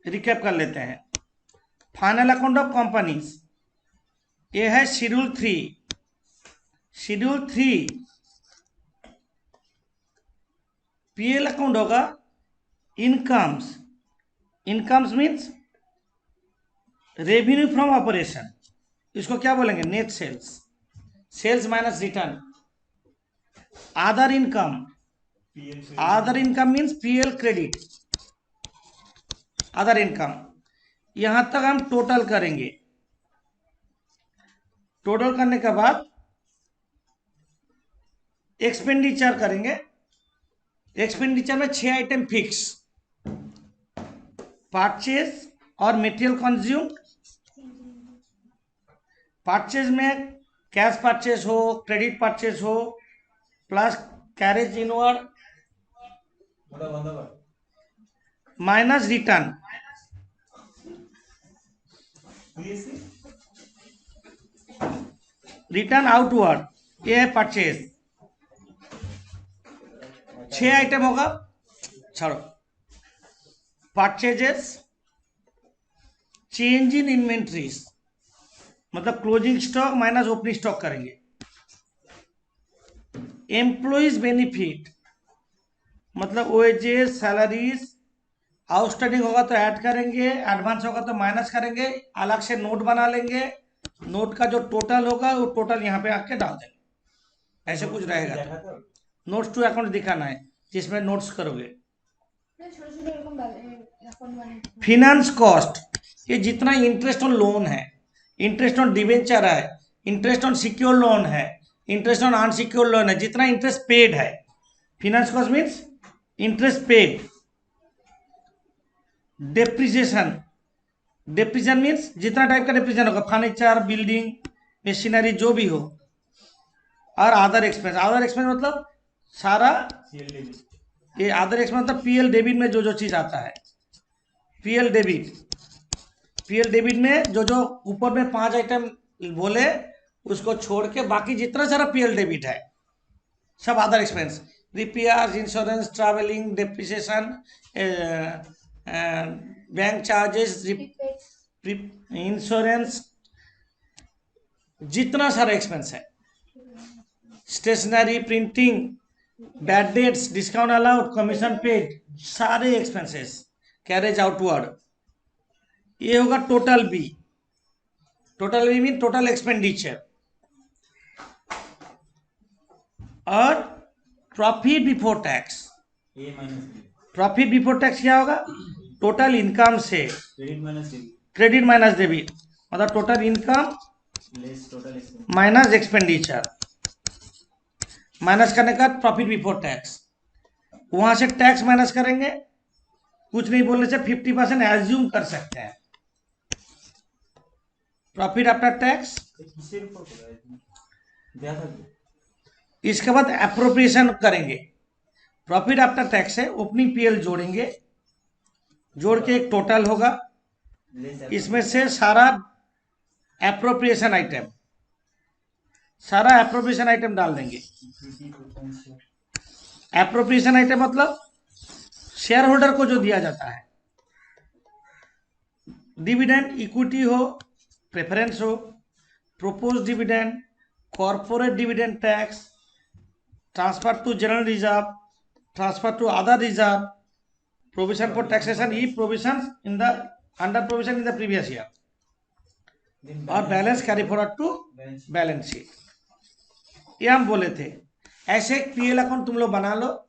Recap कर लेते हैं। फाइनल अकाउंट ऑफ कंपनीज, ये है शेड्यूल 3। शेड्यूल 3 पीएल अकाउंट होगा incomes. Incomes means revenue from operation, इसको क्या बोलेंगे? Net sales, sales minus return. Other income, other income means PL credit, other income. यहां तक हम टोटल करेंगे। टोटल करने के बाद एक्सपेंडिचर करेंगे। एक्सपेंडिचर में 6 आइटम फिक्स, परचेज और मटेरियल कंज्यूम। परचेज में कैश परचेज हो, क्रेडिट परचेज हो, plus carriage inward minus return, return outward, ये है परचेज। 6 आइटम होगा, छोड़ो। परचेजेस, चेंज इन इन्वेंट्रीज मतलब closing stock minus opening stock करेंगे। एम्प्लॉइज बेनिफिट मतलब वेजेस, सैलरीज, आउटस्टैंडिंग होगा तो ऐड करेंगे, एडवांस होगा तो माइनस करेंगे, अलग से नोट बना लेंगे। नोट का जो टोटल होगा वो टोटल यहाँ पे आके डाल देंगे। ऐसे कुछ रहेगा तो नोट्स टू अकाउंट दिखाना है जिसमें नोट्स करोगे। फिनेंस कॉस्ट, ये जितना इंटरेस्ट ऑन लोन है, इंटरेस्ट ऑन डिवेंचर है, इंटरेस्ट ऑन सिक्योर लोन है, इंटरेस्ट ऑन अनसिक्योर लोन है, जितना इंटरेस्ट पेड है, finance cost means interest paid. Depreciation, depreciation means जितना टाइप का डेप्रिसिएशन होगा, फर्नीचर, बिल्डिंग, मशीनरी जो भी हो। और अदर एक्सपेंस, अदर एक्सपेंस मतलब सारा, ये अदर एक्सपेंस मतलब पीएल डेबिट में जो जो चीज आता है। पीएल डेबिट, पीएल डेबिट में जो जो ऊपर में 5 आइटम बोले उसको छोड़ के बाकी जितना सारा पीएल डेबिट है सब other expense. Repair, insurance, travelling, depreciation, bank charges, insurance, जितना सारा एक्सपेंस है, stationery, printing, bad debts, discount allowed, commission paid, सारे एक्सपेंसेस, कैरेज आउटवर्ड, ये होगा total B. Total B mean total expenditure. और profit before tax, profit before tax क्या होगा? Total income से क्रेडिट माइनस डेबिट मतलब total income minus expenditure, minus करने का प्रॉफिट बिफोर टैक्स। वहां से टैक्स माइनस करेंगे, कुछ नहीं बोलने से 50% एज्यूम कर सकते हैं। प्रॉफिट आफ्टर टैक्स, इसके बाद एप्रोप्रिएशन करेंगे। प्रॉफिट आफ्टर टैक्स है, ओपनिंग पीएल जोड़ेंगे, जोड़ के एक टोटल होगा, इसमें से सारा एप्रोप्रिएशन आइटम, सारा एप्रोप्रिएशन आइटम डाल देंगे। एप्रोप्रिएशन आइटम मतलब शेयर होल्डर को जो दिया जाता है, डिविडेंड, इक्विटी हो, प्रेफरेंस हो, propose dividend, corporate dividend tax, transfer to general reserve, transfer to other reserve, provision for taxation, e provision in the under provision in the previous year, और balance carry forward to balance sheet. ये हम बोले थे। ऐसे एक PL account तुम लोग बना लो,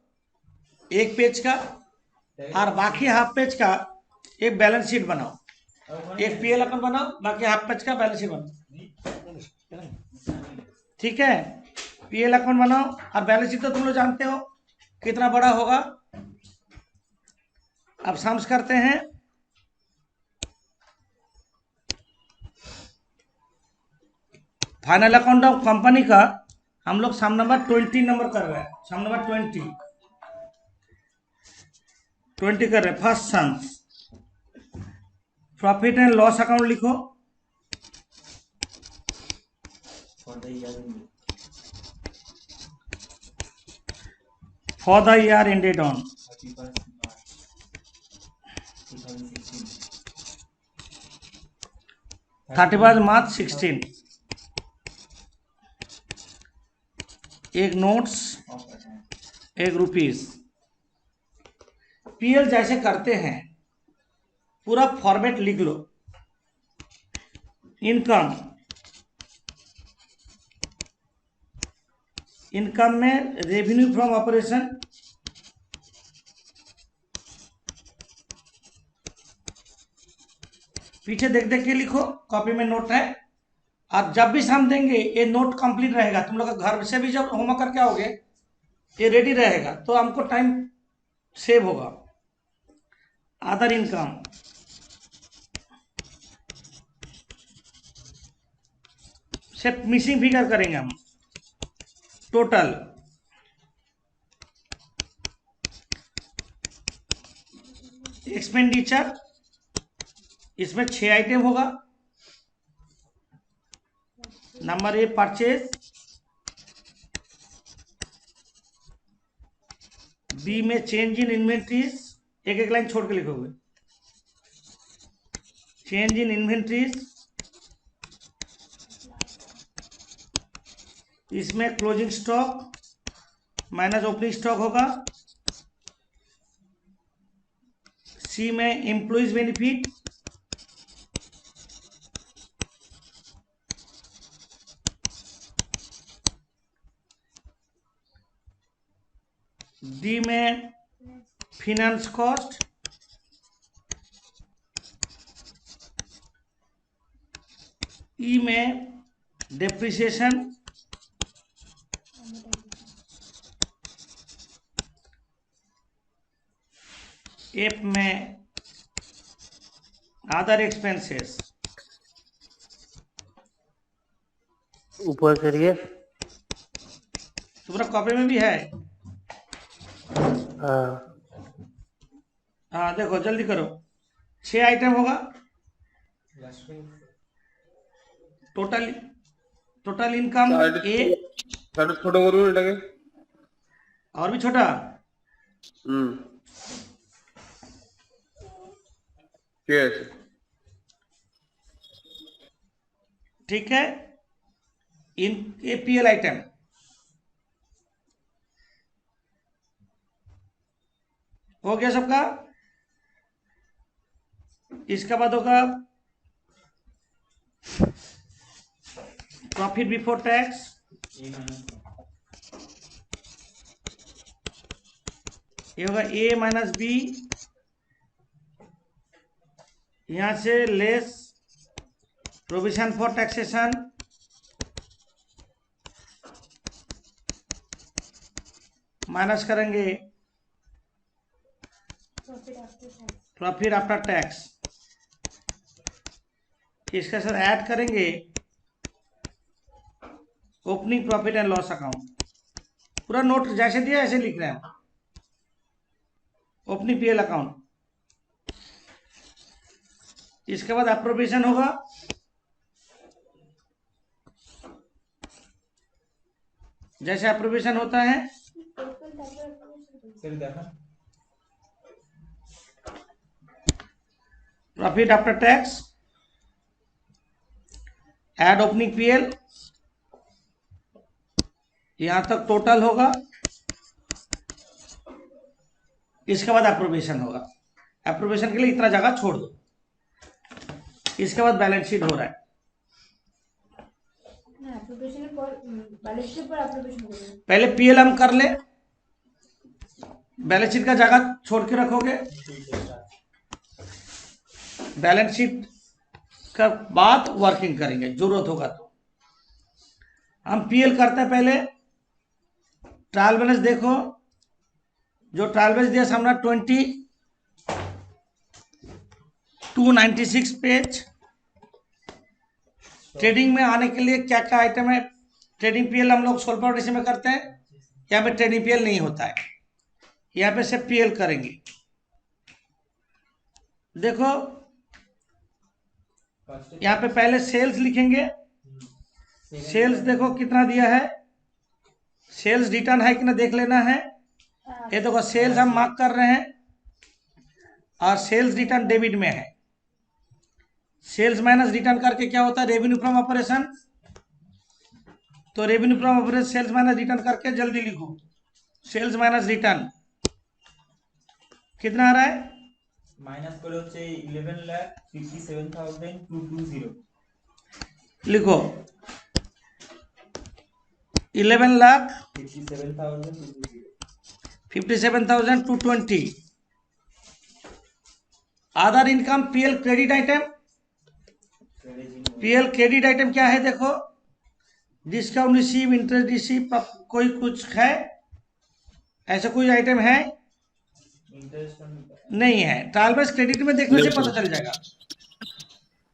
एक पेज का, और बाकी हाफ पेज का एक बैलेंस शीट बनाओ। एक पीएल अकाउंट बनाओ, बाकी हाफ पेज का बैलेंस शीट बनाओ। ठीक है, पीएल अकाउंट बनाओ और बैलेंस शीट तो तुम लोग जानते हो कितना बड़ा होगा। अब सम्स करते हैं। फाइनल अकाउंट ऑफ कंपनी का हम लोग सम नंबर 20 नंबर कर रहे हैं। सम नंबर 20 कर रहे हैं। First sum, profit and loss account लिखो। For the year ended on 31 March 16। एक नोट्स, एक रुपीस। पीएल जैसे करते हैं पूरा फॉर्मेट लिख लो। इनकम, इनकम में रेवेन्यू फ्रॉम ऑपरेशन, पीछे देख देख के लिखो, कॉपी में नोट है। और जब भी शाम देंगे ये नोट कंप्लीट रहेगा, तुम लोग घर से भी जब होमवर्क करके आओगे ये रेडी रहेगा, तो हमको टाइम सेव होगा। अदर इनकम, सिर्फ मिसिंग फिगर करेंगे हम। टोटल, एक्सपेंडिचर, इसमें 6 आइटम होगा। नंबर ए परचेज, बी में चेंज इन इन्वेंट्रीज, एक एक लाइन छोड़ के लिखोगे। चेंज इन इन्वेंट्रीज, इसमें closing stock minus opening stock होगा। सी में एम्प्लॉइज बेनिफिट, डी में फिनेंस कॉस्ट, ई में डेप्रिसिएशन, एफ में अदर एक्सपेंसेस। ऊपर करिए। तुम्हारा कॉपी में भी है? हाँ, हाँ देखो जल्दी करो। 6 आइटम होगा टोटल। टोटल इनकम ए, ছোট করুন এটাকে। और भी छोटा। ঠিক আছে, ठीक है। इन एपीएल आइटम हो गया सबका। इसका बाद होगा प्रॉफिट बिफोर टैक्स, ये होगा ए माइनस बी, यहां से less provision for taxation, minus करेंगे प्रॉफिट आफ्टर टैक्स, इसके साथ ऐड करेंगे opening profit and loss account. पूरा नोट जैसे दिया ऐसे लिख रहे हैं। ओपनिंग पीएल अकाउंट, इसके बाद अप्रोप्रिएशन होगा। जैसे अप्रोप्रिएशन होता है profit after tax, add opening PL, यहां तक टोटल होगा। इसके बाद अप्रोप्रिएशन होगा। अप्रोप्रिएशन के लिए इतना जगह छोड़ दो। इसके बाद बैलेंस शीट हो रहा है। पहले पीएल हम कर ले, बैलेंस शीट का जगह छोड़ के रखोगे। बैलेंस शीट का बाद वर्किंग करेंगे जरूरत होगा तो। हम पीएल करते हैं पहले। ट्रायल बैलेंस देखो, जो ट्रायल बैलेंस दिया सामने 2296 पेज। ट्रेडिंग में आने के लिए क्या क्या आइटम है? ट्रेडिंग पीएल हम लोग सोल पाउडर में करते हैं, यहाँ पे ट्रेडिंग पीएल नहीं होता है, यहाँ पे सिर्फ पीएल करेंगे। देखो यहाँ पे पहले सेल्स लिखेंगे। सेल्स देखो कितना दिया है, सेल्स रिटर्न है कि ना देख लेना है। ये देखो सेल्स हम मार्क कर रहे हैं, और सेल्स रिटर्न डेबिट में है। सेल्स माइनस रिटर्न करके क्या होता है, रेवेन्यू फ्रॉम ऑपरेशन। तो revenue from operation sales minus return करके जल्दी लिखो, सेल्स माइनस रिटर्न कितना आ रहा है, মাইনাস করে হচ্ছে 11,57,220 लिखो 11,57,220 57,220 other income PL credit item. PL credit item क्या है देखो, डिस्काउंट रिसीव, इंटरेस्ट रिसीव, कोई कुछ है ऐसा कोई आइटम है इंटरेस्ट नहीं है। ट्रायल बेस क्रेडिट में देखने से पता चल जाएगा,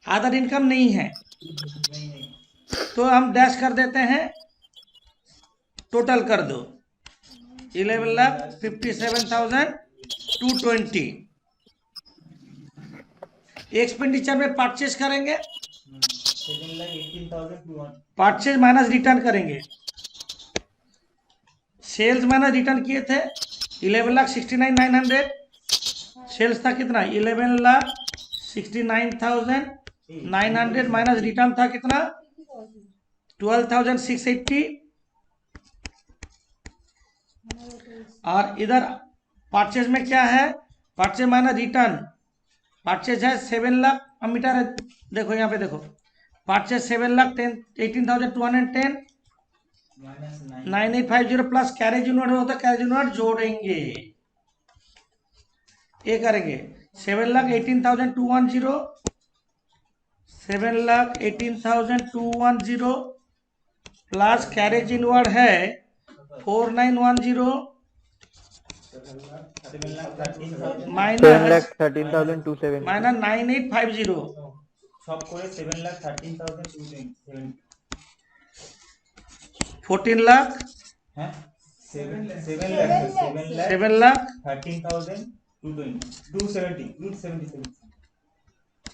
अदर इनकम नहीं है। नहीं नहीं तो हम डैश कर देते हैं, टोटल कर दो 11,57,220। एक्सपेंडिचर में परचेज करेंगे, 7,18,200 परचेज माइनस रिटर्न करेंगे। सेल्स माइनस रिटर्न किए थे 11,69,900। सेल्स था कितना 11,69,900 माइनस रिटर्न था कितना 12,680। और इधर परचेज में क्या है, परचेज माइनस रिटर्न, परचेज है 7 लाख। अब मीटर है देखो यहाँ पे देखो, purchase 7,18,210 minus 9850 plus carriage inward होता है, कैरेज इनवर्ड जोड़ेंगे, ये करेंगे 7,18,210 7,18,210 प्लस कैरेज इनवर्ड है 4,910 माइनस 7,13,270 माइनस 9,850 সব করে 7,13,220 14 लाख হ্যাঁ 7 lakh 13,220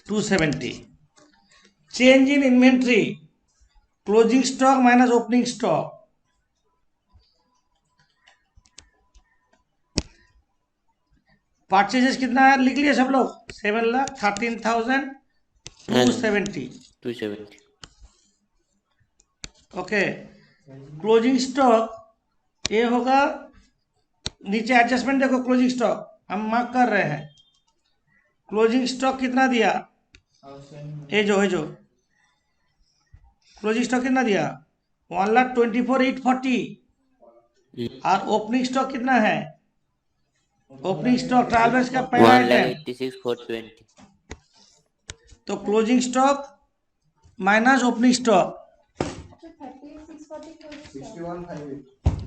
270। Change in inventory, closing stock minus opening stock. Purchases कितना है लिख लिए सब लोग, 7,13,270। 270 ओके, क्लोजिंग स्टॉक ये होगा, नीचे एडजस्टमेंट देखो, क्लोजिंग स्टॉक हम मार्क कर रहे हैं। क्लोजिंग स्टॉक कितना दिया, ये जो क्लोजिंग स्टॉक कितना दिया 1,24,840। और ओपनिंग स्टॉक कितना है, ओपनिंग स्टॉक ट्रायल बैलेंस का पहला आइटम, 1,86,420 तो closing stock minus opening stock,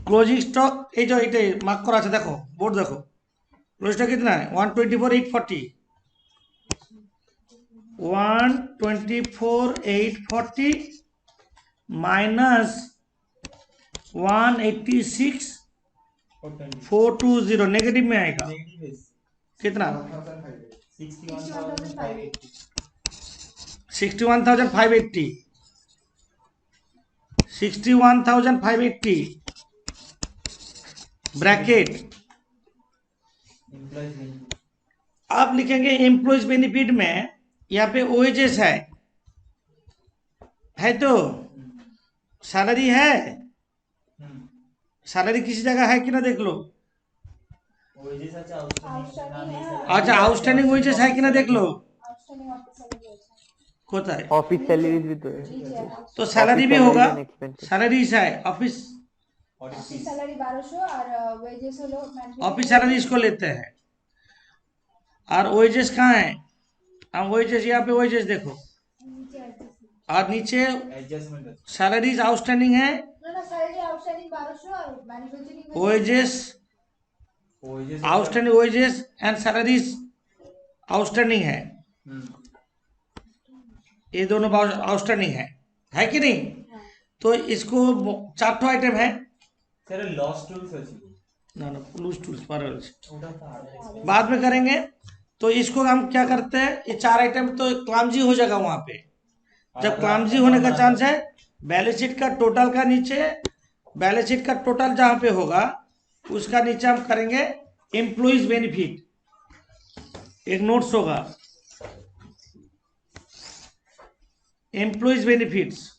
closing stock এই যে এটা মার্ক করা আছে দেখো, বোর্ড দেখো, ক্লোজিং স্টক कितना है 124,840 124,840 माइनस 186,420 नेगेटिव में आएगा कितना 61,580 61,580 ब्रैकेट। आप लिखेंगे एम्प्लॉयज बेनिफिट में, यहाँ पे ओएजेस है तो सैलरी है, सैलरी किसी जगह है कि ना देख लो। अच्छा आउटस्टैंडिंग वेजेस है कि ना देख लो, कोথায় ऑफिस सैलरीज भी तो है, तो सैलरी भी होगा, सैलरीज है, ऑफिस सैलरी 1200 और वेजेस हलो ऑफिस सैलरी इसको लेते हैं। और वेजेस कहाँ है, हम वेजेस यहाँ पे वेजेस देखो, और नीचे सैलरीज आउटस्टैंडिंग है, ना सैलरी आउटस्टैंडिंग 1200 और manufacturing wages outstanding wages and salaries outstanding है, ये दोनों आउटस्टैंडिंग है कि नहीं। तो इसको 4 आइटम है सर लॉस टूल्स আছে ना लूज टूल्स पर ওটা তো আলাদা बाद में करेंगे। तो इसको हम क्या करते हैं, ये 4 आइटम तो क्लामजी हो जाएगा वहां पे, जब क्लामजी होने का चांस है बैलेंस शीट का टोटल का नीचे, बैलेंस शीट का टोटल जहां पे होगा उसका नीचे हम करेंगे एम्प्लॉइज बेनिफिट। एक नोट्स होगा, एम्प्लॉइज बेनिफिट्स,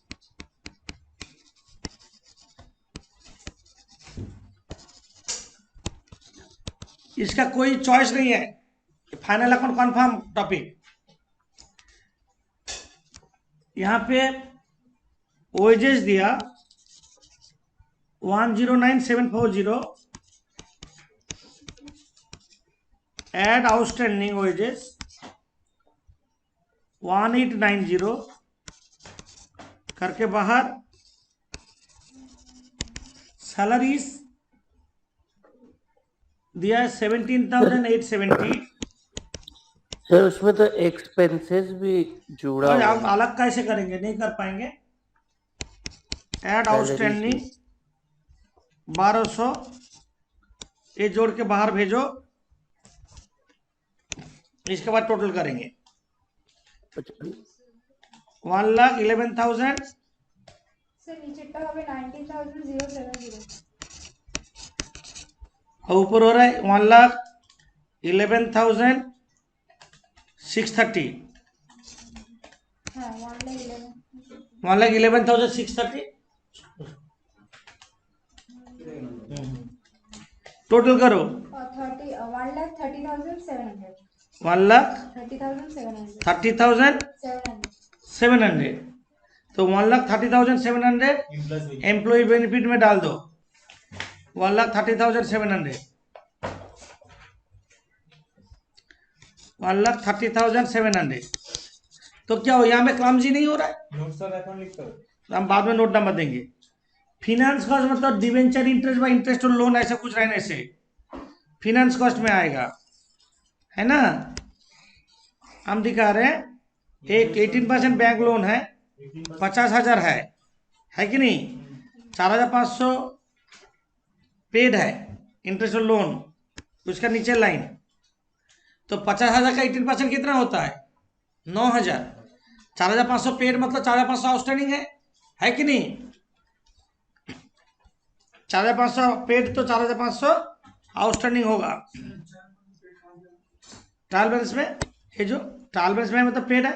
इसका कोई चॉइस नहीं है, फाइनल अकाउंट कन्फर्म टॉपिक। यहां पे वेजेस दिया 109740, एड आउटस्टैंडिंग वेजेस 1890 करके बाहर सैलरीज दिया है 17,870। सर उसमें तो एक्सपेंसेस भी जुड़ा और हुआ आप है। अलग कैसे करेंगे, नहीं कर पाएंगे। एड आउटस्टैंडिंग 1200, ये जोड़ के बाहर भेजो, इसके बाद टोटल करेंगे 1,11,000। স্যার নিচেরটা হবে 19,070। और ऊपर हो रहा है 1,11,630। হ্যাঁ 1,11,000। 1,11,630 टोटल करो। 1,30,700। 1,30,700। 30,700। तो 1,30,700 एम्प्लॉय बेनिफिट में डाल दो। 1,30,700 1,30,700। तो क्या हो, यहाँ में क्लमजी नहीं हो रहा है, नोट्स ऑफ अकाउंट लिख करो। हम बाद में नोट नंबर देंगे। फिनेंस कॉस्ट मतलब डिवेंचर इंटरेस्ट बाय इंटरेस्ट और लोन, ऐसा कुछ रहने से फिनेंस कॉस्ट में आएगा, है ना। हम दिखा रहे हैं एक 18% बैंक लोन है, 50,000 है कि नहीं। 4,500 पेड है इंटरेस्ट और लोन, उसका नीचे लाइन। तो 50,000 का 18% कितना होता है, 9,000। 4,500 पेड मतलब 4,500 आउटस्टैंडिंग है कि नहीं। 4,500 पेड तो 4,500 आउटस्टैंडिंग होगा ट्रायल बैलेंस में। ये जो ट्रायल बैलेंस में मतलब पेड है,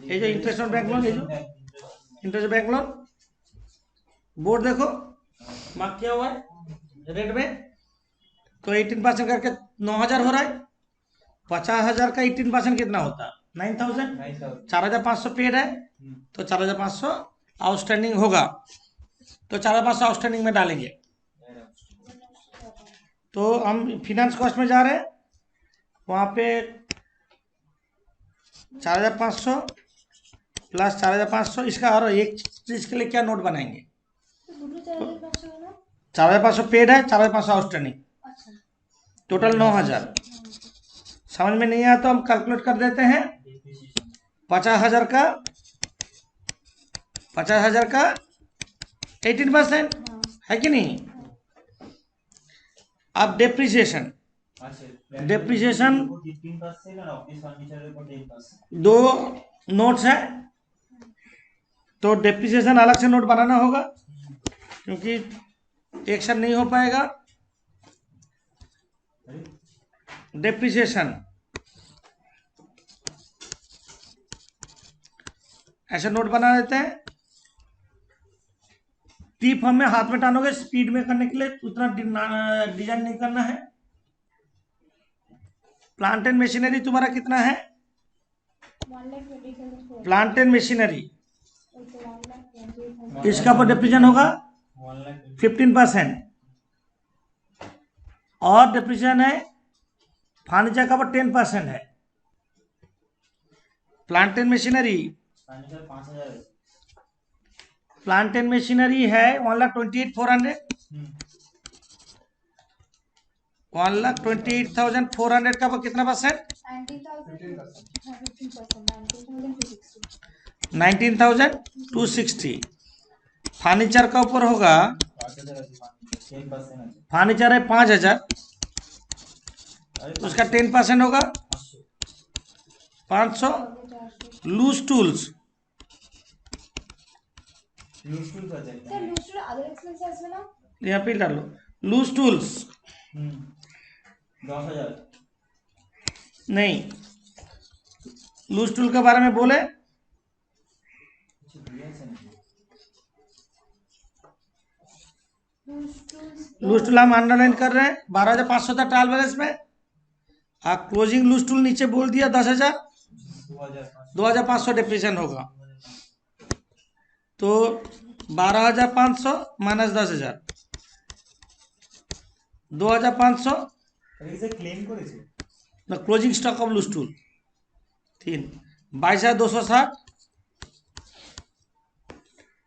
ये जो इंटरेस्ट ऑन बैंक लोन, ये जो इंटरेस्ट बैंक लोन बोर्ड देखो मार्क किया हुआ है रेड में। तो 18% करके 9,000 हो रहा है। 50,000 का 18% कितना होता है, 9,000। 4,500 पेड है तो 4,500 आउटस्टैंडिंग होगा, तो 4,500 आउटस्टैंडिंग में डालेंगे। तो हम फिनेंस कॉस्ट में जा रहे हैं, वहाँ पे 4,500 प्लस 4,500 इसका। और एक चीज के लिए क्या नोट बनाएंगे, তো দুটো 4,500 হলো। 4,500 पेड है, 4,500 आउटस्टैंडिंग, আচ্ছা टोटल 9,000। समझ में नहीं आया तो हम कैलकुलेट कर देते हैं। 50,000 का 18% है कि नहीं। अब डेप्रिसिएशन, डेप्रिसिएशन 15% और ऑफिस फर्नीचर पर 10%। दो नोट्स है, तो डेप्रिसिएशन अलग से नोट बनाना होगा क्योंकि एक साथ नहीं हो पाएगा। डेप्रिसिएशन ऐसे नोट बना देते हैं। टिप हमें हाथ में टानोगे स्पीड में करने के लिए, उतना डिजाइन नहीं करना है। प्लांट एंड मशीनरी तुम्हारा कितना है, 1,20,000। प्लांट एंड मशीनरी, ওই তো 1,28,000। इसका पर डेप्रिसिएशन होगा 15%। और डेप्रिसिएशन है फर्नीचर का पर 10% है। प्लांट एंड मशीनरी, फर्नीचर 5,000 है। प्लांट एंड मशीनरी है 1,28,400। 1,28,400 का पर कितना परसेंट, 19,000। हाँ 15%। 19,260। 19,260। फर्नीचर का ऊपर होगा, 5,000 है, 10% है। फर्नीचर है 5,000, अरे उसका 10% होगा 500। 400। लूज टूल्स, यूजफुल हो जाएगा। স্যার লুস্ট্রে আদার এক্সপেন্স আসবে না। यहाँ पे डालो लूज टूल्स 10,000। नहीं, लूज टूल के बारे में बोले, कुछ दिया है सर? लूज टूल हम अंडरलाइन कर रहे हैं। 12,500 था ट्रायल बैलेंस में, आप क्लोजिंग लूज टूल नीचे बोल दिया 10,000, 2,500 डिप्रीशिएशन होगा। तो 12,500 माइनस 10,000, 2,500 এসে ক্লেম করেছে ना closing stock of loose tool 3, 22,260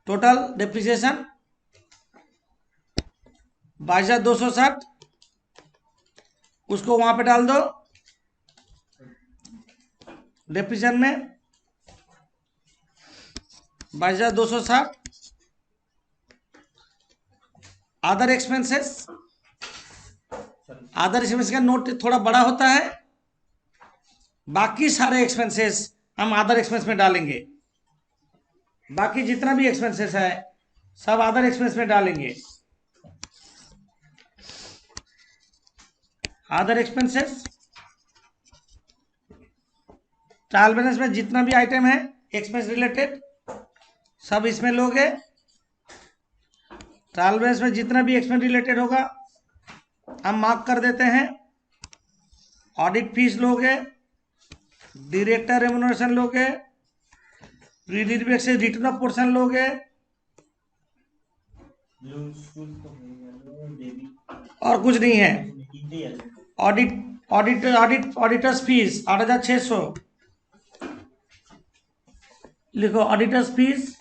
total depreciation 22,260, उसको वहां पे डाल दो डिप्रिसिएशन में 22,260। अदर एक्सपेंसेस, अदर एक्सपेंस का नोट थोड़ा बड़ा होता है, बाकी सारे एक्सपेंसेस हम अदर एक्सपेंस में डालेंगे। बाकी जितना भी एक्सपेंसेस है सब अदर एक्सपेंस में डालेंगे। अदर एक्सपेंसेस ट्रायल बैलेंस में जितना भी आइटम है एक्सपेंस रिलेटेड सब इसमें लोगे। ट्रायल बैलेंस में जितना भी एक्सपेंस रिलेटेड होगा हम मार्क कर देते हैं। ऑडिट फीस लोगे, डायरेक्टर रेम्युनरेशन लोगे, प्रीलिमिनरी से रिटर्न ऑफ पोर्शन लोगे, और कुछ नहीं है। ऑडिटर्स फीस 8,600 लिखो। Auditors fees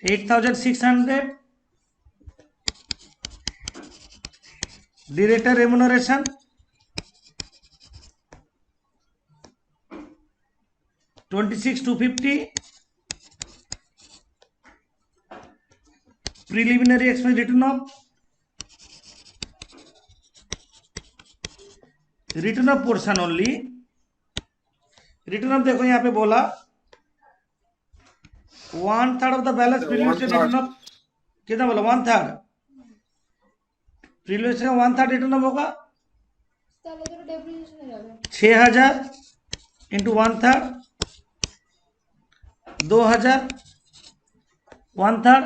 8,600, director remuneration 26,250, preliminary expense return of portion only. Return of देखो यहाँ पे बोला 1/3 of the balance preliminary return of, कितना बोला 1/3, प्रीलिमिनरी का 1/3 रिटर्न ऑफ होगा তাহলে তো ডেপ্রিসিয়েশনে যাবে 6,000 इंटू 1/3, 2,000 1/3,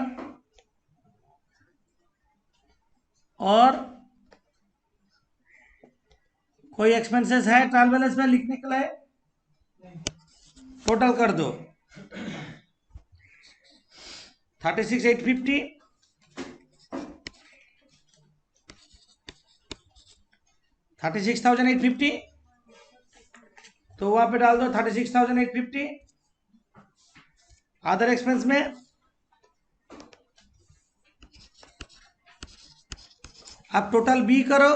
और कोई एक्सपेंसेस है ट्रायल बैलेंस में लिखने के लिए? टोटल कर दो 36,850, 36,850, तो वहां पे डाल दो 36,850। अदर एक्सपेंस में आप टोटल बी करो,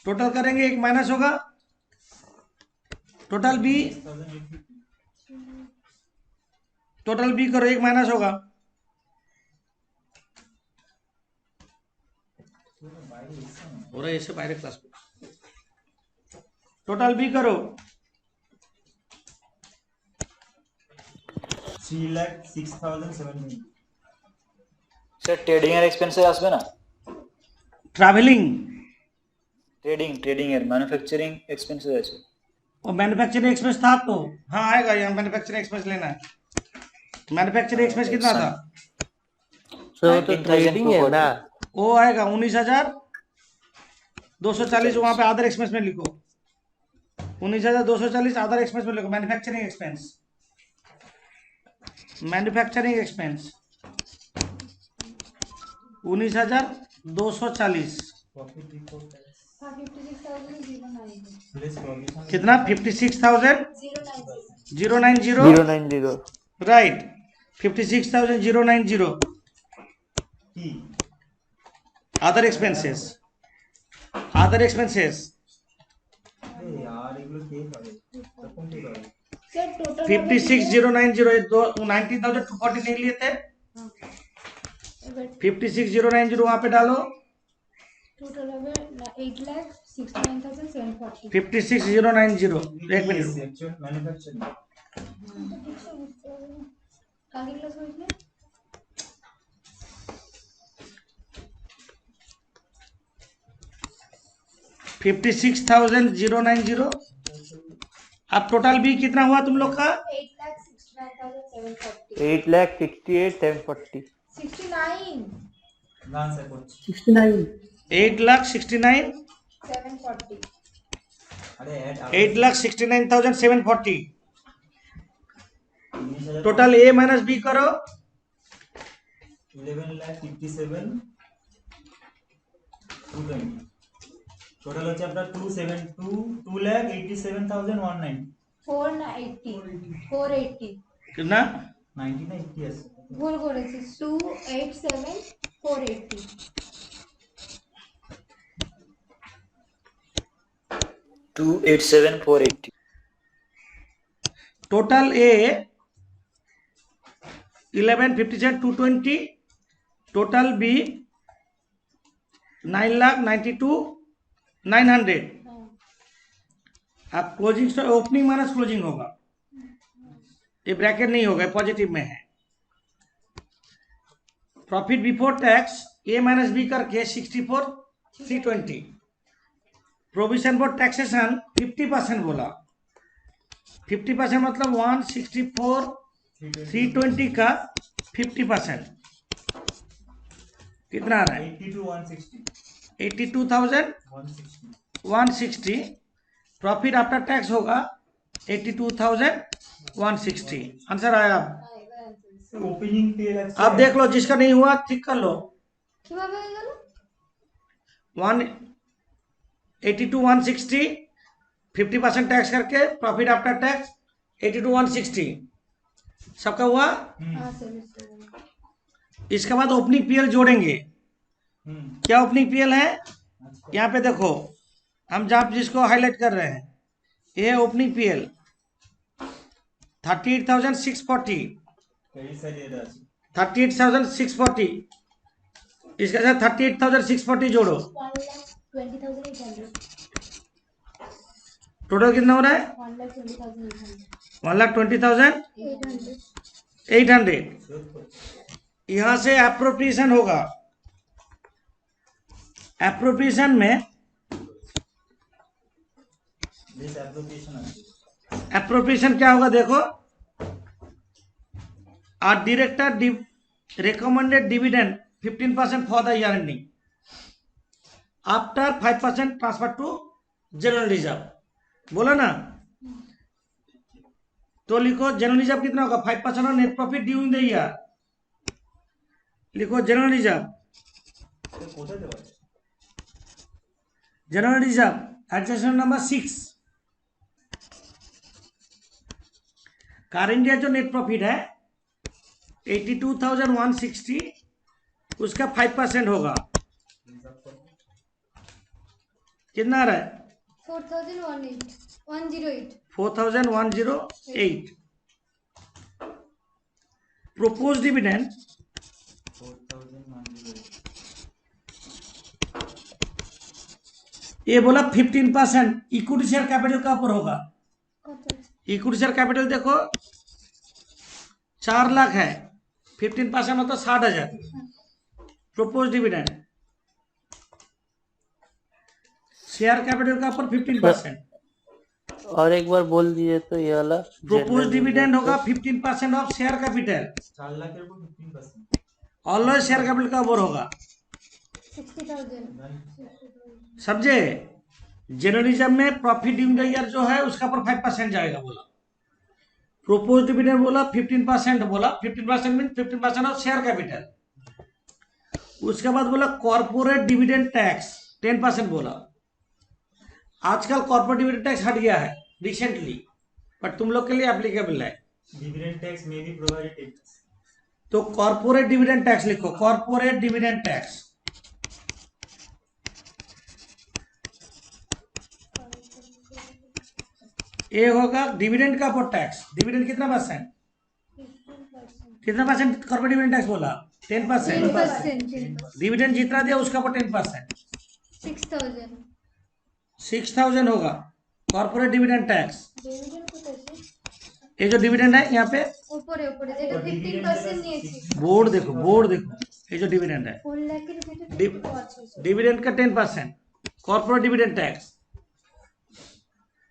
टोटल करेंगे एक माइनस होगा, टोटल बी करो एक माइनस होगा, हो रहा है ऐसे बाहर क्लास में। टोटल बी करो 3,06,700 স্যার ট্রেডিং এর এক্সপেন্সেস আসবে না? ट्रैवलिंग ট্রেডিং এর ম্যানুফ্যাকচারিং এক্সপেন্সেস আছে। और मैन्युफैक्चरिंग एक्सपेंस था तो हाँ आएगा, यहाँ मैन्युफैक्चरिंग एक्सपेंस लेना है। मैन्युफैक्चरिंग एक्सपेंस कितना था? सर वो तो ट्रेडिंग है ना। वो आएगा 19,240, वहां पे अदर एक्सपेंस में लिखो 19,240 अदर एक्सपेंस में लिखो। Manufacturing expense 19,240 profit before tax 56,009 plus provision कितना? 56,090 090 राइट, 56,090 কি अदर एक्सपेंसेस এই আর এগুলো কে পাবে তখন কে পাবে স্যার টোটাল 56,090 ये 19,240 नहीं लिए थे, 56,090 वहां पे डालो, টোটাল হবে 8,69,740 56,090। एक मिनट অ্যাকচুয়াল ম্যানুফ্যাকচারিং কাকে ক্লাস হয়েছে? 56,090। अब टोटल बी कितना हुआ तुम लोग का? 8,69,740 8,68,740 69 डांस है कुछ 8,69,740। 740 अरे add 8,69,740। Total A minus B करो। 11,57,220 টোটাল হচ্ছে আপনার 2,87,190 480 480 कितना? 90 না 80 আছে ভুল করেছি 287 480 287,480। Total A 11,57,220। Total B 9,92,900। अब क्लोजिंग से ओपनिंग माइनस क्लोजिंग होगा, ये ब्रैकेट नहीं होगा, पॉजिटिव में है। प्रॉफिट बिफोर टैक्स ए माइनस बी करके 64,320। प्रोविजन फॉर टैक्सेशन 50% बोला। 50% मतलब 164,320 का 50% कितना आ रहा है? 82,160। प्रॉफिट आफ्टर टैक्स होगा 82,160। आंसर आया। ওপেনিং পে লাগছে अब देख लो, जिसका नहीं हुआ ठीक कर लो। কিভাবে হয়ে গেল? 82,160 50% टैक्स करके प्रॉफिट आफ्टर टैक्स 82,160 सबका हुआ। हाँ सर इसके बाद ओपनिंग पीएल जोड़ेंगे। क्या ओपनिंग पीएल है? यहाँ पे देखो, हम जहाँ जिसको हाईलाइट कर रहे हैं, ये ओपनिंग पीएल 38,640। ক্রেডিট সাইডে এটা আছে 38,640 इसके साथ 38,640 जोड़ो, 1,20,800 टोटल कितना हो रहा है? 1,20,800 1,20,800। यहाँ से एप्रोप्रिएशन होगा। एप्रोप्रिएशन में দিস অ্যাপ্লিকেশন আছে एप्रोप्रिएशन क्या होगा देखो। Our director recommended dividend 15% for the year ending after 5% transfer to general reserve। बोला ना, तो लिखो जनरल रिजर्व कितना होगा? 5% और net profit during the year. लिखो जनरल रिजर्व। কোথায় দেওয়া আছে general reserve adjustment number 6। Current year जो नेट प्रॉफिट है 82,160, उसका 5% होगा। कितना आ रहा है? 4,108 4,108। प्रोपोज डिविडेंड 4108 ये बोला 15% इक्विटी शेयर कैपिटल का ऊपर होगा। কত? इक्विटी शेयर कैपिटल देखो 4 लाख है, 15% होता 60,000। प्रोपोज डिविडेंड शेयर कैपिटल का ऊपर 15%। और एक बार बोल दीजिए तो ये वाला प्रोपोज डिविडेंड होगा 15% ऑफ शेयर कैपिटल। 4 লাখের উপর 15% ऑलवेज शेयर कैपिटल का ऊपर होगा। 60,000 समझे? जर्नलिज्म में प्रॉफिट ड्यूरिंग द ईयर जो है उसका पर 5% जाएगा बोला। प्रोपोज डिविडेंड बोला 15% बोला। 15% मीन 15% ऑफ शेयर कैपिटल। उसके बाद बोला कॉर्पोरेट डिविडेंड टैक्स 10% बोला। आजकल कॉर्पोरेट डिविडेंड टैक्स हट गया है रिसेंटली, बट तुम लोग के लिए एप्लीकेबल है। Dividend tax may be provided तो कॉर्पोरेट डिविडेंड टैक्स लिखो, कॉर्पोरेट डिविडेंड टैक्स। ये होगा डिविडेंड का ऊपर टैक्स। डिविडेंड कितना परसेंट? 15% कितना परसेंट कॉर्पोरेट डिविडेंड टैक्स बोला? 10%। 10% डिविडेंड जितना दिया उसका ऊपर 10%। 6,000 6,000 होगा कॉर्पोरेट डिविडेंड टैक्स। ডিভিডেন্ড কোথায় আছে? ये जो डिविडेंड है यहाँ पे উপরে উপরে যেটা 15% নিয়েছি बोर्ड देखो, बोर्ड देखो, ये जो डिविडेंड है 4 লাখের ভিতরে डिव- কত আছে? डिविडेंड का 10%। Corporate dividend tax.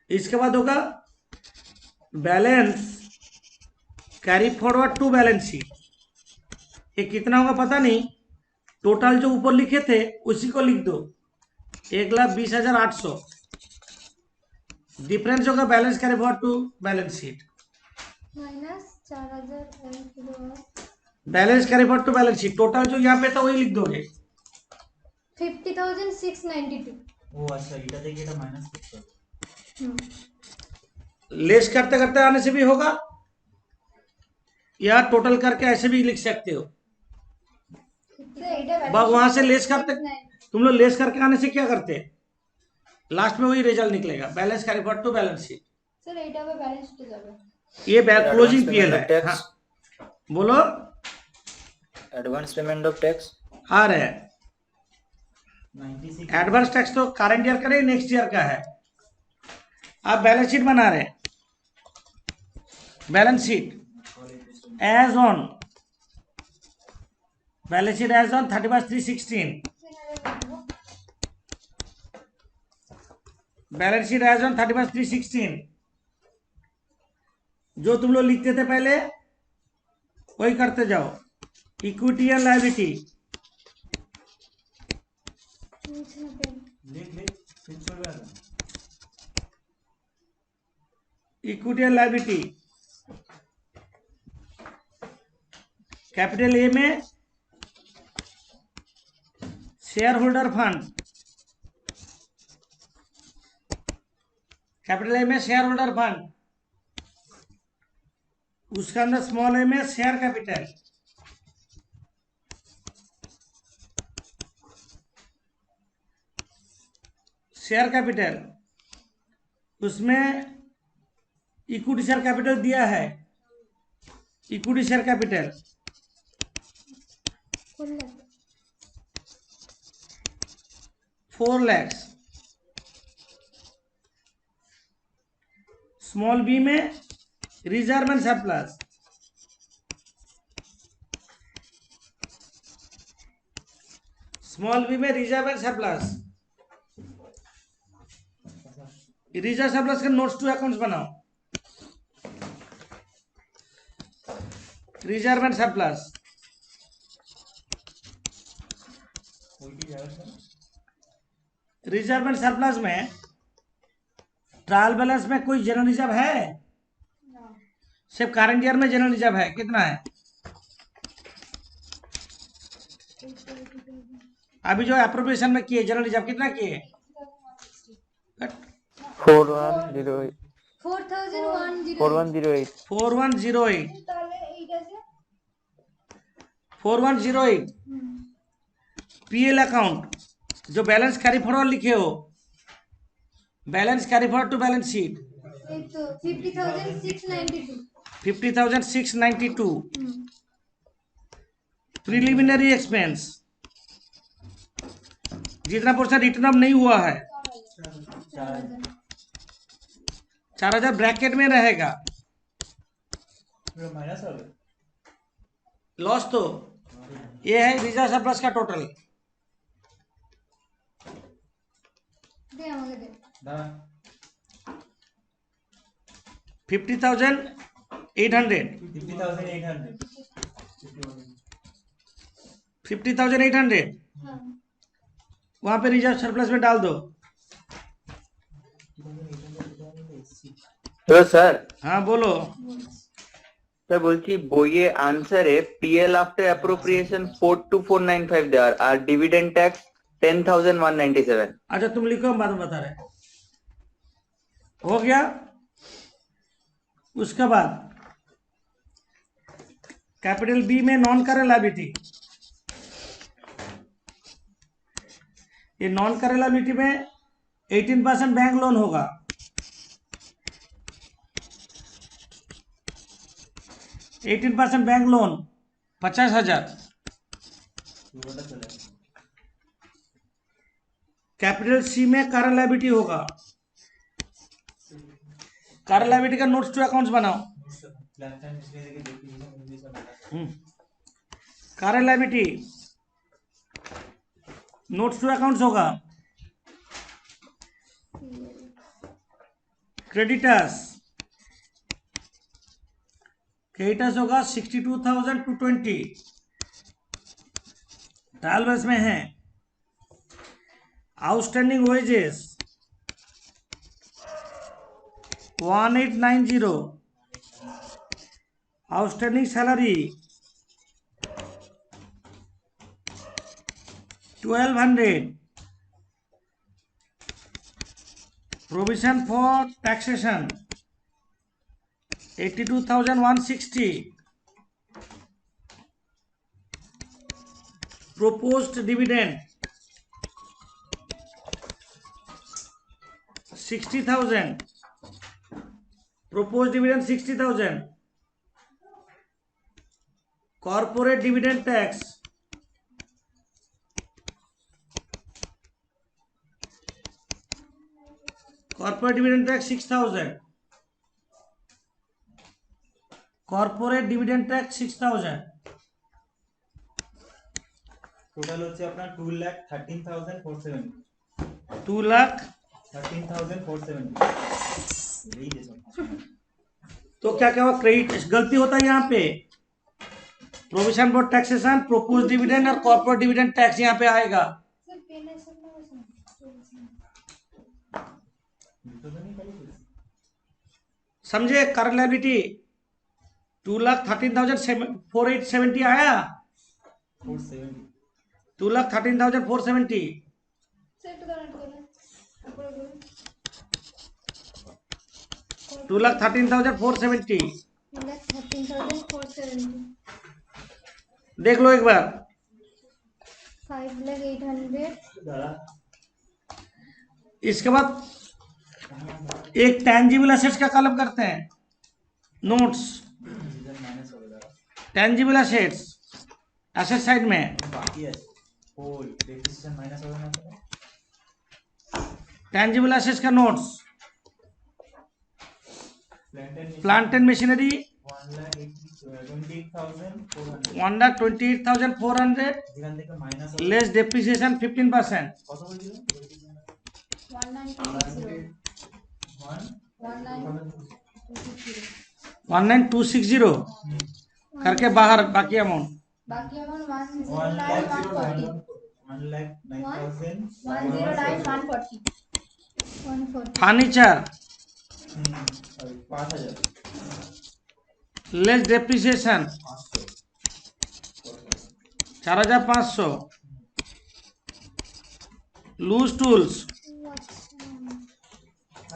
इसके बाद होगा balance carry forward to balance sheet. ये कितना होगा पता नहीं, टोटल जो ऊपर लिखे थे उसी को लिख दो, 1,20,800। डिफरेंस होगा balance carry forward to balance sheet, minus 4,000 balance carry forward to balance sheet. Total जो यहाँ पे था वही लिख दोगे। 50,692। ও আচ্ছা এটা থেকে এটা মাইনাস করতে হবে। लेस करते करते आने से भी होगा या टोटल करके ऐसे भी लिख सकते हो। वहां से लेस करते, तुम लोग लेस करके आने से क्या करते हैं, लास्ट में वही रिजल्ट निकलेगा, balance carry forward to balance sheet. Sir এটা হবে ব্যালেন্স শিটে যাবে। ये क्लोजिंग पीएल है। टैक्स, हाँ, बोलो। एडवांस पेमेंट ऑफ टैक्स आ रहे हैं 96 एडवांस टैक्स तो करंट ईयर का नहीं, नेक्स्ट ईयर का है। आप बैलेंस शीट बना रहे हैं, balance sheet as on, balance sheet as on 31/3/16, balance sheet as on 31/3/16। जो तुम लोग लिखते थे पहले वही करते जाओ। इक्विटी एंड लायबिलिटी, লিখ লিখ ঠিক চলবে না। Equity and liability, capital A में share holder fund, capital A में शेयर होल्डर फंड, उसके अंदर स्मॉल ए में शेयर कैपिटल, शेयर कैपिटल उसमें इक्विटी शेयर कैपिटल दिया है, equity share capital 4 lakh. Small B में reserve and surplus, small B में reserve and surplus, reserve surplus के नोट्स टू अकाउंट्स बनाओ। रिजर्व एंड सरप्लस, ওইটি যাবে স্যার। रिजर्व एंड सरप्लस में ट्रायल बैलेंस में कोई जनरल रिजर्व है? सिर्फ करंट ईयर में जनरल रिजर्व है, कितना है? अभी जो अप्रोप्रिएशन में किए जनरल रिजर्व कितना किए? 4108 4108 4108 4108 তাহলে এইটা যে 4108 पीएल अकाउंट जो बैलेंस कैरी फॉरवर्ड लिखे हो, balance carry forward to balance sheet এই তো 50,692। 50,692 प्रीलिमिनरी एक्सपेंस, जितना पोर्शन रिटर्न ऑफ नहीं हुआ है 4,000 ब्रैकेट में रहेगा। পুরো মাইনাস হবে। लॉस तो ये है रिजर्व सरप्लस का टोटल। দে আমাকে দে। দাঁড়া 50,800 50,800 50,800 হ্যাঁ वहां पे रिजर्व सरप्लस में डाल दो। तो सर हाँ बोलो। सर বলছি বইয়ে আনসারে পিএল আফটার অ্যাপ্রোপ্রিয়েশন 42495 দেওয়ার আর ডিভিডেন্ড ট্যাক্স 10,197। अच्छा तुम लिखो, हम बाद में बता रहे हैं। हो गया। उसके बाद कैपिटल बी में नॉन करेंट लायबिलिटी, ये नॉन करेंट लायबिलिटी में 18% बैंक लोन होगा। 18% बैंक लोन 50,000। পুরোটা চলে আসবে। कैपिटल सी में करंट लायबिलिटी होगा। करंट लायबिलिटी का नोट्स टू अकाउंट्स बनाओ। লাস্ট টাইম इसलिए দেখে দেখি इंग्लिश में current liability notes to accounts होगा क्रेडिटर्स होगा 62,220, ट्रायल बेस में है। Outstanding wages 1890, outstanding salary 1200, provision for taxation 82,160, proposed dividend 60,000, proposed dividend 60,000, corporate dividend tax 6,000, corporate dividend tax 6,000, total হচ্ছে আপনার 2,13,470 2,13,470। 13,470 এই যে সব। तो क्या क्या हुआ? क्रेडिट गलती होता है यहाँ पे, provision for taxation, propose dividend और कॉर्पोरेट डिविडेंड टैक्स यहाँ पे आएगा। सर पेन है सब ना वैसे দুটো তো নেই খালি পেয়েছি। समझे? करंट लायबिलिटी 2,13,470 आया, 470 2,13,470। सर तो करंट करना अपने को 2,13,470 13,470 देख लो एक बार। 5,800 দাঁড়া इसके बाद एक टैंजिबल एसेट्स का कॉलम करते हैं, नोट्स माइनस হবে দাঁড়া टैंजिबल एसेट्स एसेट साइड में, বাকি আছে হোল ডেপ্রিসিয়েশন মাইনাস হবে না তো टैंजिबल एसेट्स का नोट्स, प्लांट एंड मशीनरी 1,28,400 1,28,400 যেখান থেকে মাইনাস लेस डेप्रिसिएशन 15%, কত বলছিল 1920 19,260 करके बाहर बाकी अमाउंट बाकी amount 109,140 furniture 5,000 less depreciation 4,500, loose tools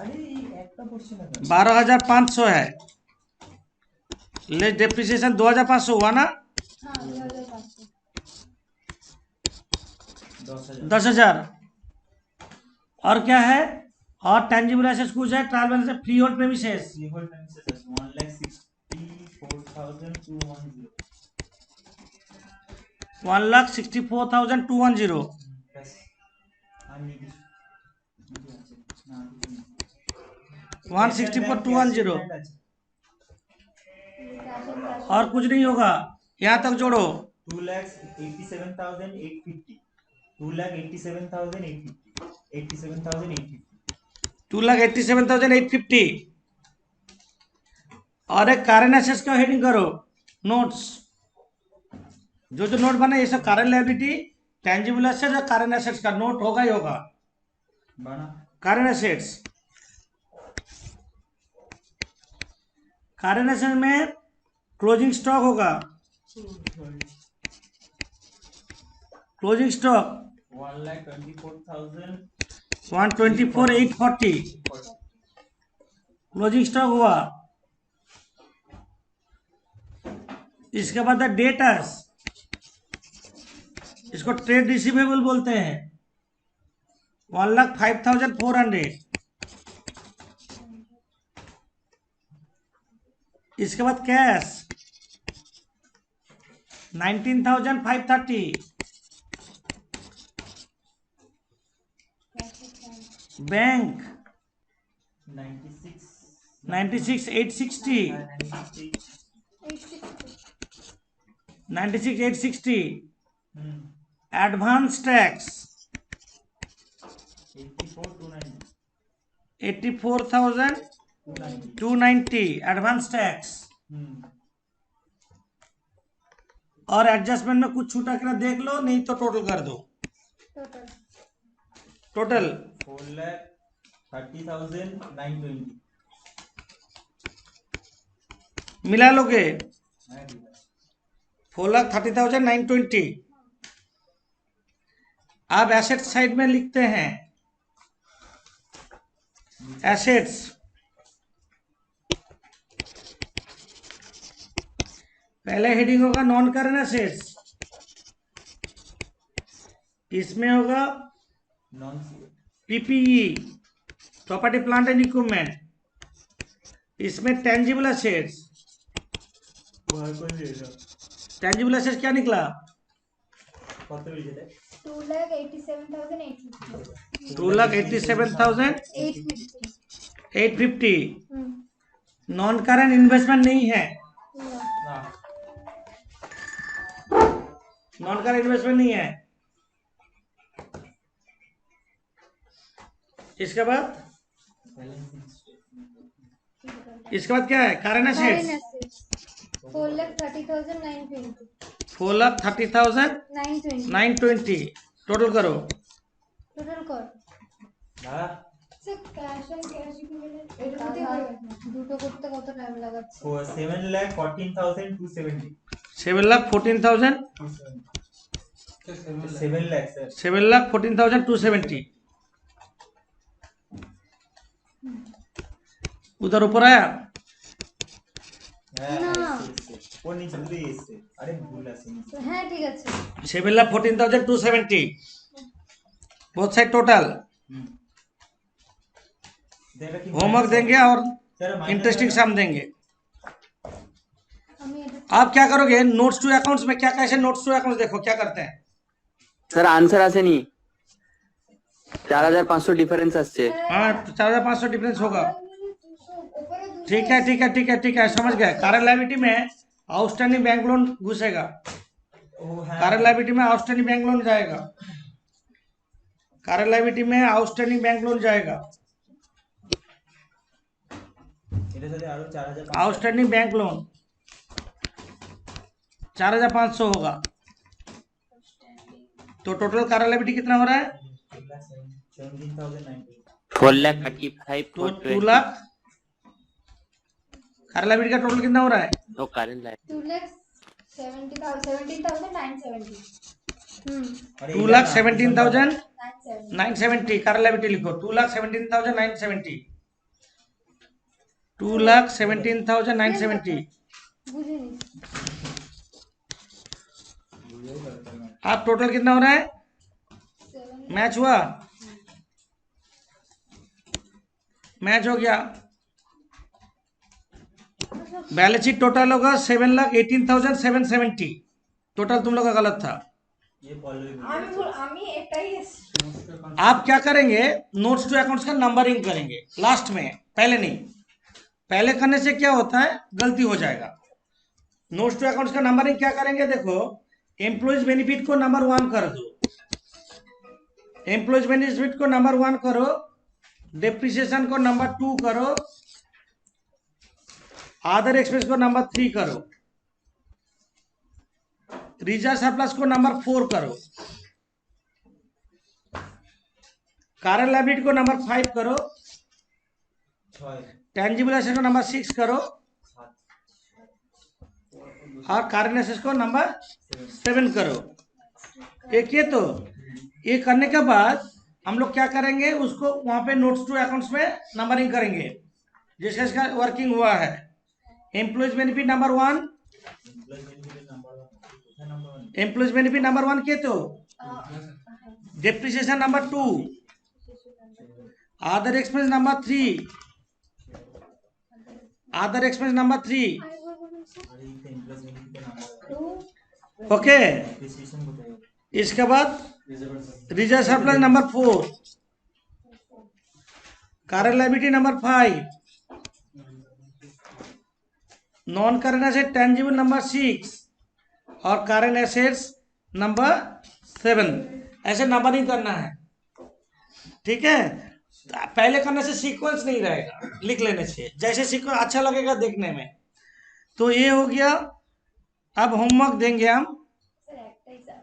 আরে এই একটা পড়ছে না কেন 12,500 है, लेस डेप्रिसिएशन 2,500 हुआ ना, हाँ 2,500 10,000 10,000। और क्या है? और टैंजिबल एसेट्स कुछ है, ट्रायल बैलेंस है, free hold premises free hold premises আছে 1,64,210 1,64,210, প্লাস আর নেই কিছু আছে না 164,210 और कुछ नहीं होगा, यहाँ तक जोड़ो 2,87,850 2,87,850 87,850 2,87,850। और एक करंट एसेट्स का हेडिंग करो, नोट्स, जो जो नोट बने ये सब करंट लायबिलिटी, टैंजिबल एसेट्स और करंट एसेट्स का नोट होगा ही होगा। বানা करंट एसेट्स में क्लोजिंग स्टॉक होगा, क्लोजिंग स्टॉक 1,24,000 124,840 क्लोजिंग स्टॉक हुआ। इसके बाद डेटर्स, इसको ट्रेड रिसीवेबल बोलते हैं, 1,05,400। इसके बाद cash 19,530, bank 96,860, 96,860, advance tax 84,290 84,290 advance tax. और एडजस्टमेंट में कुछ छूटा कर देख लो, नहीं तो टोटल कर दो। Total total 4,30,920। मिला लोगे 4,30,920। आप एसेट साइड में लिखते हैं एसेट्स। पहले हेडिंग होगा नॉन करंट एसेट्स, इसमें होगा non PPE property plant and equipment, इसमें टेंजिबल एसेट्स। टेंजिबल एसेट्स क्या निकला? কত বেরিয়েছে? 2,87,850। 2,87,850। नॉन करंट इन्वेस्टमेंट नहीं है, না नॉन करंट इन्वेस्टमेंट नहीं है। इसके बाद क्या है? Current assets 4,30,920। 4,30,920। टोटल करो। টোটাল কর দাদা সে ক্যাশ এন্ড ক্যাশ ইকুইভ্যালেন্ট দুটো করতে কত টাইম লাগাচ্ছে? 7,14,270। 7,14,000 7 lakh sir। 7,14,270। उधर ऊपर आया? হ্যাঁ না। ও নিচে উঠে এসেছে। আরে ভুল আছে নিচে। হ্যাঁ ঠিক আছে। 7,14,270 बोथ साइड टोटल। এটা কি होमवर्क देंगे और इंटरेस्टिंग सम देंगे। আমি এটা आप क्या करोगे? नोट्स टू अकाउंट्स में क्या कैसे नोट्स टू अकाउंट्स देखो क्या करते हैं। স্যার আনসার আসেনি, 4,500 ডিফারেন্স আসছে। हाँ 4,500 डिफरेंस होगा। উপরে দুটো ठीक है ठीक है ठीक है ठीक है, समझ गए। करंट लायबिलिटी में आउटस्टैंडिंग बैंक लोन घुसेगा, ও হ্যাঁ करंट लायबिलिटी में आउटस्टैंडिंग बैंक लोन जाएगा, करंट लायबिलिटी में आउटस्टैंडिंग बैंक लोन जाएगा, এটা সাথে আরো 4,500। आउटस्टैंडिंग बैंक लोन 4,500 होगा। तो टोटल करंट लायबिलिटी कितना हो रहा है? 17,920। 4,35,000 तो 2 लाख। करंट लायबिलिटी का टोटल कितना हो रहा है? तो करंट लाइफ 2,17,970। 2,17,970 करंट लायबिलिटी लिखो। 2,17,970 2,17,970। বুঝিনি। आप टोटल कितना हो रहा है? 7 मैच हुआ? मैच हो गया। बैलेंस शीट टोटल होगा 7,18,770। टोटल तुम लोग का गलत था। ये पल्लवी আমি এটাই आप क्या करेंगे? नोट्स टू अकाउंट्स का नंबरिंग करेंगे लास्ट में, पहले नहीं। पहले करने से क्या होता है, गलती हो जाएगा। नोट्स टू अकाउंट्स का नंबरिंग क्या करेंगे? देखो, एम्प्लॉयज बेनिफिट को नंबर 1 कर दो, एम्प्लॉयज बेनिफिट को नंबर 1 करो, डेप्रिसिएशन को नंबर 2 करो, अदर एक्सपेंस को नंबर 3 करो, रिजर्व सरप्लस को नंबर 4 करो, करंट लायबिलिटी को नंबर 5 करो, 6 टेंजिबल एसेट को नंबर 6 करो, और करंट एसेट्स को नंबर 7 करो। एक ये तो ये करने के बाद हम लोग क्या करेंगे, उसको वहां पे नोट्स टू अकाउंट्स में नंबरिंग करेंगे जिसका इसका वर्किंग हुआ है। Employees benefit number 1, employees benefit number 1 के तो depreciation number 2, other expense number 3, other expense number 3। अरे ये इंप्लस बेनिफिट नाम ओके, डिसीजन बताइए। इसके बाद reserve surplus number 4, current liability number 5, non current asset tangible number 6 और करंट एसेट्स नंबर 7। ऐसे नंबरिंग करना है, ठीक है। पहले करने से सीक्वेंस नहीं रहेगा, लिख लेने से, जैसे सीक्वेंस अच्छा लगेगा देखने में। तो ये हो गया। अब होमवर्क देंगे हम। স্যার একটাই স্যার